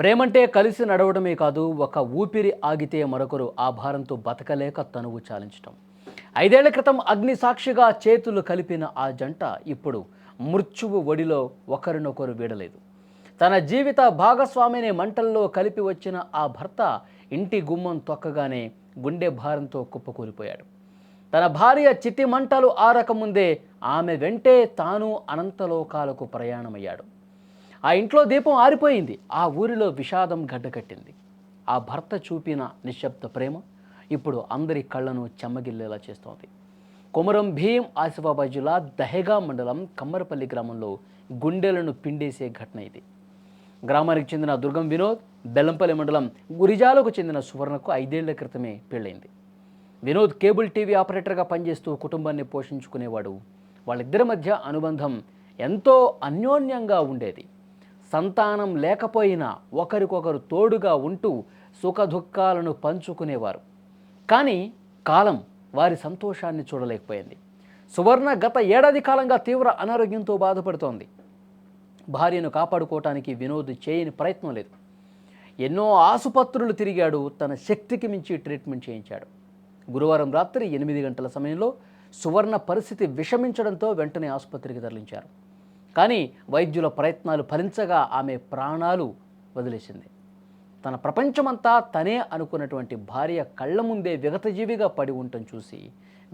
ప్రేమంటే కలిసి నడవడమే కాదు, ఒక ఊపిరి ఆగితే మరొకరు ఆ భారంతో బతకలేక తనువు చాలించటం. 5 ఏళ్ల క్రితం అగ్ని సాక్షిగా చేతులు కలిపిన ఆ జంట ఇప్పుడు మృత్యువు ఒడిలో ఒకరినొకరు వీడలేదు. తన జీవిత భాగస్వామిని మంటల్లో కలిపి వచ్చిన ఆ భర్త ఇంటి గుమ్మం తొక్కగానే గుండె భారంతో కుప్పకూలిపోయాడు. తన భార్య చితి మంటలు ఆరకముందే ఆమె వెంటే తాను అనంతలోకాలకు ప్రయాణమయ్యాడు. ఆ ఇంట్లో దీపం ఆరిపోయింది. ఆ ఊరిలో విషాదం గడ్డకట్టింది. ఆ భర్త చూపిన నిశ్శబ్ద ప్రేమ ఇప్పుడు అందరి కళ్ళను చెమ్మగిల్లేలా చేస్తోంది. కొమరం భీం ఆసిఫాబాద్ జిల్లా దహేగా మండలం కమ్మరపల్లి గ్రామంలో గుండెలను పిండేసే ఘటన ఇది. గ్రామానికి చెందిన దుర్గం వినోద్, బెల్లంపల్లి మండలం గురిజాలకు చెందిన సువర్ణకు 5 ఏళ్ల క్రితమే పెళ్ళైంది. వినోద్ కేబుల్ టీవీ ఆపరేటర్గా పనిచేస్తూ కుటుంబాన్ని పోషించుకునేవాడు. వాళ్ళిద్దరి మధ్య అనుబంధం ఎంతో అన్యోన్యంగా ఉండేది. సంతానం లేకపోయినా ఒకరికొకరు తోడుగా ఉంటూ సుఖదుఖాలను పంచుకునేవారు. కానీ కాలం వారి సంతోషాన్ని చూడలేకపోయింది. సువర్ణ గత ఏడాది కాలంగా తీవ్ర అనారోగ్యంతో బాధపడుతోంది. భార్యను కాపాడుకోవటానికి వినోద్ చేయని ప్రయత్నం లేదు. ఎన్నో ఆసుపత్రులు తిరిగాడు. తన శక్తికి మించి ట్రీట్మెంట్ చేయించాడు. గురువారం రాత్రి 8 గంటల సమయంలో సువర్ణ పరిస్థితి విషమించడంతో వెంటనే ఆసుపత్రికి తరలించారు. కానీ వైద్యుల ప్రయత్నాలు ఫలించగా ఆమె ప్రాణాలు వదిలేసింది. తన ప్రపంచమంతా తనే అనుకున్నటువంటి భార్య కళ్ళ ముందే విగతజీవిగా పడి ఉండటం చూసి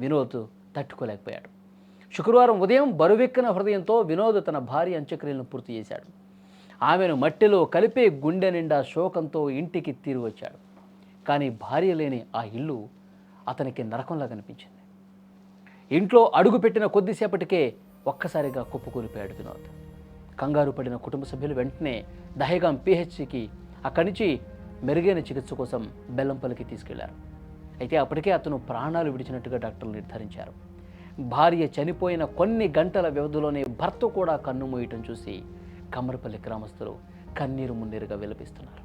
వినోద్ తట్టుకోలేకపోయాడు. శుక్రవారం ఉదయం బరువెక్కిన హృదయంతో వినోద్ తన భార్య అంత్యక్రియలను పూర్తి చేశాడు. ఆమెను మట్టిలో కలిపి గుండె నిండా శోకంతో ఇంటికి తిరిగి వచ్చాడు. కానీ భార్య లేని ఆ ఇల్లు అతనికి నరకంలా కనిపించింది. ఇంట్లో అడుగుపెట్టిన కొద్దిసేపటికే ఒక్కసారిగా కుప్పకూలిపోయాడు వినోద్. కంగారు పడిన కుటుంబ సభ్యులు వెంటనే దహేగాం పిహెచ్సికి, అక్కడి నుంచి మెరుగైన చికిత్స కోసం బెల్లంపల్లికి తీసుకెళ్లారు. అయితే అప్పటికే అతను ప్రాణాలు విడిచినట్టుగా డాక్టర్లు నిర్ధారించారు. భార్య చనిపోయిన కొన్ని గంటల వ్యవధిలోనే భర్త కూడా కన్నుమూయటం చూసి కమ్మరపల్లి గ్రామస్తులు కన్నీరు మున్నీరుగా విలపిస్తున్నారు.